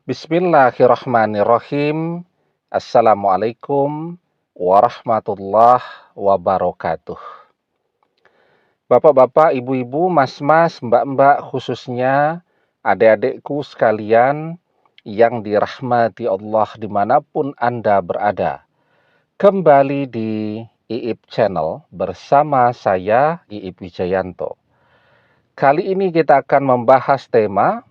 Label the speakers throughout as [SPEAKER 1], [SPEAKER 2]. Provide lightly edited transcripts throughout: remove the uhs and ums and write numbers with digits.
[SPEAKER 1] Bismillahirrahmanirrahim. Assalamualaikum warahmatullahi wabarakatuh. Bapak-bapak, ibu-ibu, mas-mas, mbak-mbak, khususnya adik-adikku sekalian yang dirahmati Allah dimanapun Anda berada. Kembali di IIP Channel bersama saya, IIP Wijayanto. Kali ini kita akan membahas tema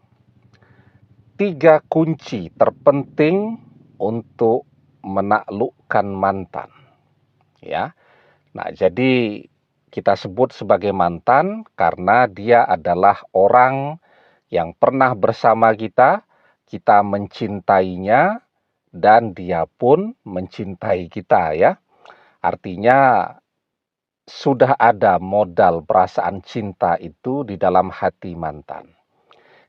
[SPEAKER 1] 3 kunci terpenting untuk menaklukkan mantan. Ya. Nah, jadi kita sebut sebagai mantan karena dia adalah orang yang pernah bersama kita, kita mencintainya dan dia pun mencintai kita ya. Artinya sudah ada modal perasaan cinta itu di dalam hati mantan.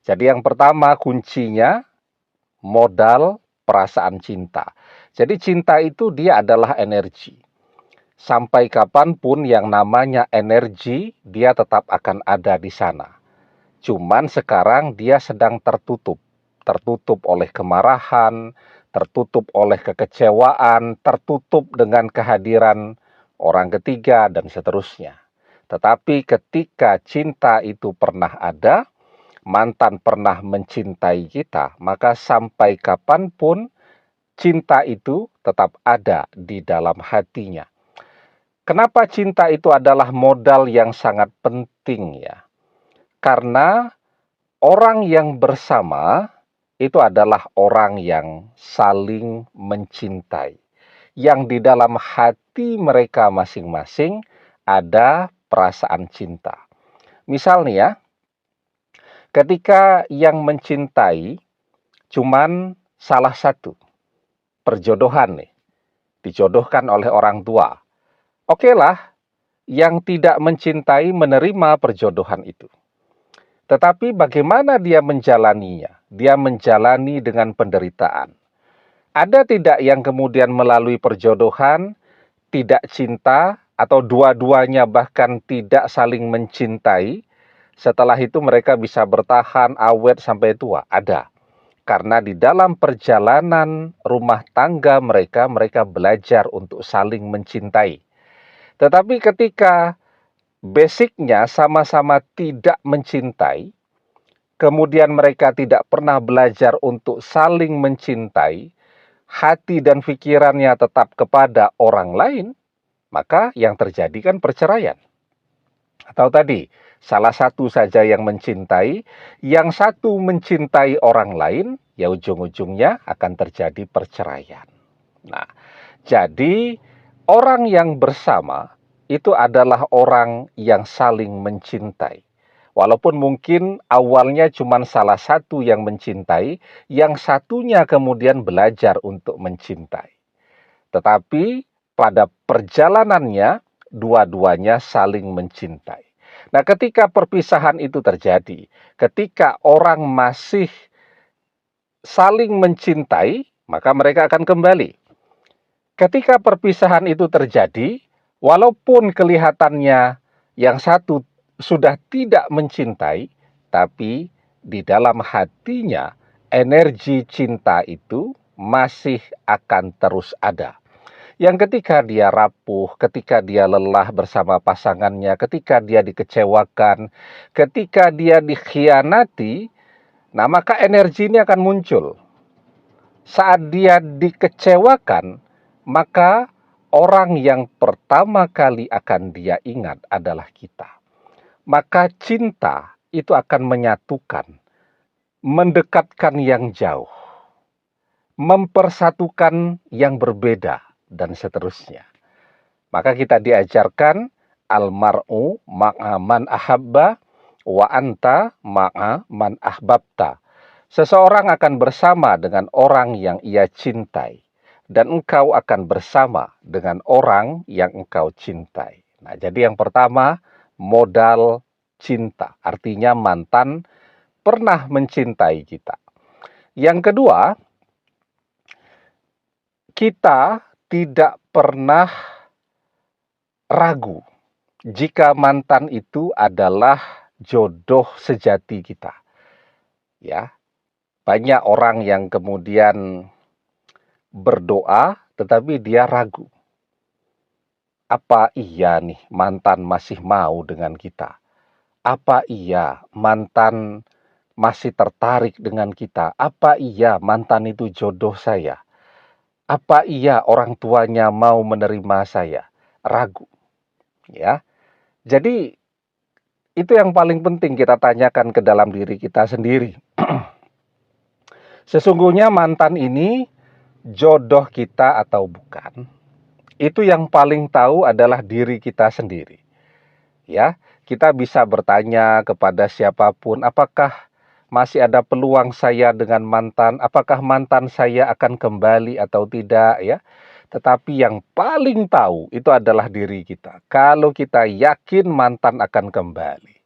[SPEAKER 1] Jadi yang pertama kuncinya modal perasaan cinta. Jadi cinta itu dia adalah energi. Sampai kapanpun yang namanya energi, dia tetap akan ada di sana. Cuman sekarang dia sedang tertutup. Tertutup oleh kemarahan, tertutup oleh kekecewaan, tertutup dengan kehadiran orang ketiga, dan seterusnya. Tetapi ketika cinta itu pernah ada, mantan pernah mencintai kita, maka sampai kapanpun cinta itu tetap ada di dalam hatinya. Kenapa cinta itu adalah modal yang sangat penting ya? Karena orang yang bersama itu adalah orang yang saling mencintai. Yang di dalam hati mereka masing-masing ada perasaan cinta. Misal nih ya, ketika yang mencintai cuman salah satu, perjodohan nih, dijodohkan oleh orang tua. Oke lah, yang tidak mencintai menerima perjodohan itu. Tetapi bagaimana dia menjalaninya? Dia menjalani dengan penderitaan. Ada tidak yang kemudian melalui perjodohan, tidak cinta, atau dua-duanya bahkan tidak saling mencintai, setelah itu mereka bisa bertahan awet sampai tua? Ada. Karena di dalam perjalanan rumah tangga mereka belajar untuk saling mencintai. Tetapi ketika basicnya sama-sama tidak mencintai, kemudian mereka tidak pernah belajar untuk saling mencintai, hati dan pikirannya tetap kepada orang lain, maka yang terjadi kan perceraian. Atau tadi, salah satu saja yang mencintai, yang satu mencintai orang lain, ya ujung-ujungnya akan terjadi perceraian. Nah, jadi orang yang bersama itu adalah orang yang saling mencintai. Walaupun mungkin awalnya cuma salah satu yang mencintai, yang satunya kemudian belajar untuk mencintai. Tetapi pada perjalanannya, dua-duanya saling mencintai. Nah, ketika perpisahan itu terjadi, ketika orang masih saling mencintai, maka mereka akan kembali. Ketika perpisahan itu terjadi, walaupun kelihatannya yang satu sudah tidak mencintai, tapi di dalam hatinya energi cinta itu masih akan terus ada. Yang ketika dia rapuh, ketika dia lelah bersama pasangannya, ketika dia dikecewakan, ketika dia dikhianati, nah maka energi ini akan muncul. Saat dia dikecewakan, maka orang yang pertama kali akan dia ingat adalah kita. Maka cinta itu akan menyatukan, mendekatkan yang jauh, mempersatukan yang berbeda, dan seterusnya. Maka kita diajarkan almar'u ma'a man ahabba wa anta ma'a man ahbabta. Seseorang akan bersama dengan orang yang ia cintai, dan engkau akan bersama dengan orang yang engkau cintai. Nah, jadi yang pertama, modal cinta. Artinya mantan pernah mencintai kita. Yang kedua, kita tidak pernah ragu jika mantan itu adalah jodoh sejati kita. Ya. Banyak orang yang kemudian berdoa, tetapi dia ragu. Apa iya nih mantan masih mau dengan kita? Apa iya mantan masih tertarik dengan kita? Apa iya mantan itu jodoh saya? Apa iya orang tuanya mau menerima saya? Ragu, ya. Jadi itu yang paling penting kita tanyakan ke dalam diri kita sendiri. Sesungguhnya mantan ini jodoh kita atau bukan? Itu yang paling tahu adalah diri kita sendiri. Ya, kita bisa bertanya kepada siapapun, apakah masih ada peluang saya dengan mantan? Apakah mantan saya akan kembali atau tidak, ya? Tetapi yang paling tahu itu adalah diri kita. Kalau kita yakin mantan akan kembali,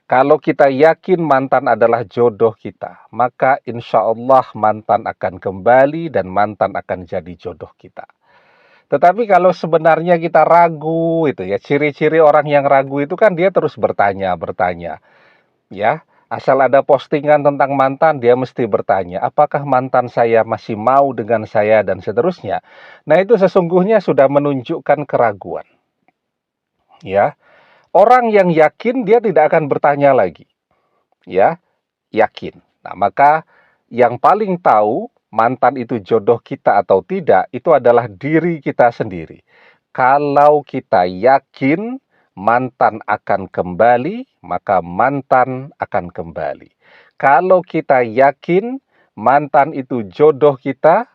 [SPEAKER 1] kalau kita yakin mantan adalah jodoh kita, maka insya Allah mantan akan kembali dan mantan akan jadi jodoh kita. Tetapi kalau sebenarnya kita ragu itu ya, ciri-ciri orang yang ragu itu kan dia terus bertanya, ya. Asal ada postingan tentang mantan, dia mesti bertanya, apakah mantan saya masih mau dengan saya dan seterusnya. Nah, itu sesungguhnya sudah menunjukkan keraguan. Ya, orang yang yakin dia tidak akan bertanya lagi. Ya, yakin. Nah, maka yang paling tahu mantan itu jodoh kita atau tidak, itu adalah diri kita sendiri. Kalau kita yakin mantan akan kembali, maka mantan akan kembali. Kalau kita yakin mantan itu jodoh kita,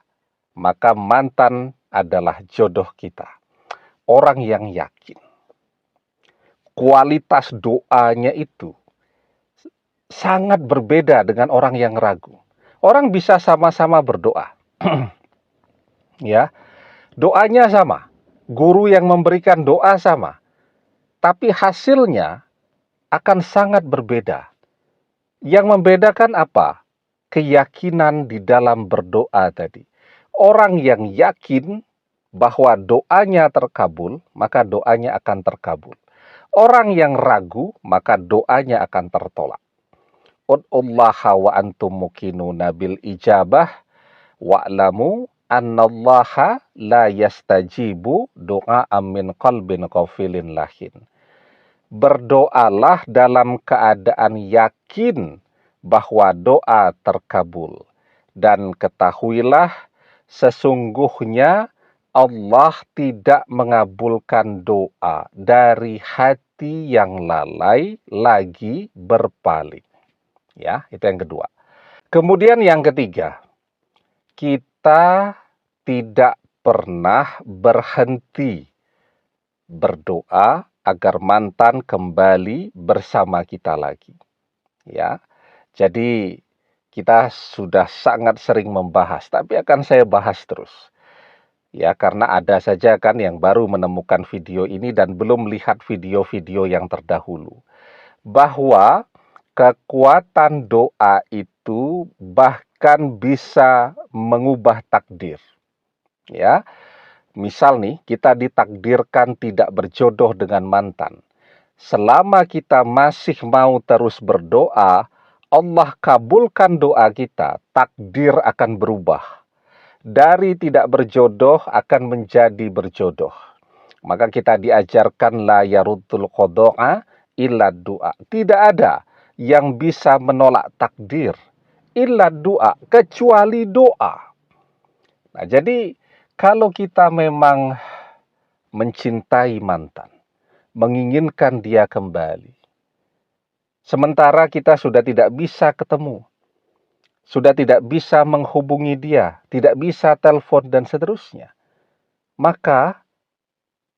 [SPEAKER 1] maka mantan adalah jodoh kita. Orang yang yakin, kualitas doanya itu sangat berbeda dengan orang yang ragu. Orang bisa sama-sama berdoa. Ya, doanya sama. Guru yang memberikan doa sama. Tapi hasilnya akan sangat berbeda. Yang membedakan apa? Keyakinan di dalam berdoa tadi. Orang yang yakin bahwa doanya terkabul, maka doanya akan terkabul. Orang yang ragu, maka doanya akan tertolak. Ud'ullaha wa antum muqinuna bil ijabah wa'lamu annallaha la yastajibu du'a'am min qalbin ghafilin lahin. Berdoalah dalam keadaan yakin bahwa doa terkabul. Dan ketahuilah sesungguhnya Allah tidak mengabulkan doa dari hati yang lalai lagi berpaling. Ya, itu yang kedua. Kemudian yang ketiga, kita tidak pernah berhenti berdoa agar mantan kembali bersama kita lagi. Ya. Jadi kita sudah sangat sering membahas, tapi akan saya bahas terus. Ya, karena ada saja kan yang baru menemukan video ini dan belum lihat video-video yang terdahulu. Bahwa kekuatan doa itu bahkan bisa mengubah takdir. Ya, misal nih kita ditakdirkan tidak berjodoh dengan mantan. Selama kita masih mau terus berdoa, Allah kabulkan doa kita, takdir akan berubah. Dari tidak berjodoh akan menjadi berjodoh. Maka kita diajarkan la yaruddul qada'a illa doa. Tidak ada yang bisa menolak takdir illa doa, kecuali doa. Nah, jadi kalau kita memang mencintai mantan, menginginkan dia kembali, sementara kita sudah tidak bisa ketemu, sudah tidak bisa menghubungi dia, tidak bisa telepon dan seterusnya, maka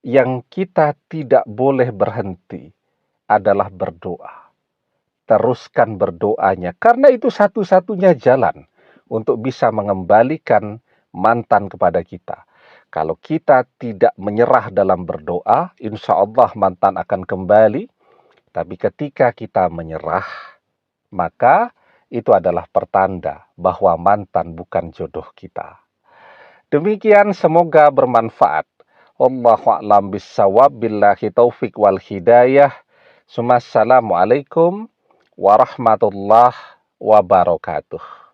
[SPEAKER 1] yang kita tidak boleh berhenti adalah berdoa. Teruskan berdoanya, karena itu satu-satunya jalan untuk bisa mengembalikan mantan kepada kita. Kalau kita tidak menyerah dalam berdoa, insya Allah mantan akan kembali. Tapi ketika kita menyerah, maka itu adalah pertanda bahwa mantan bukan jodoh kita. Demikian, semoga bermanfaat. Wallahu a'lam bissawab, billahi taufik wal hidayah. Assalamualaikum warahmatullahi wabarakatuh.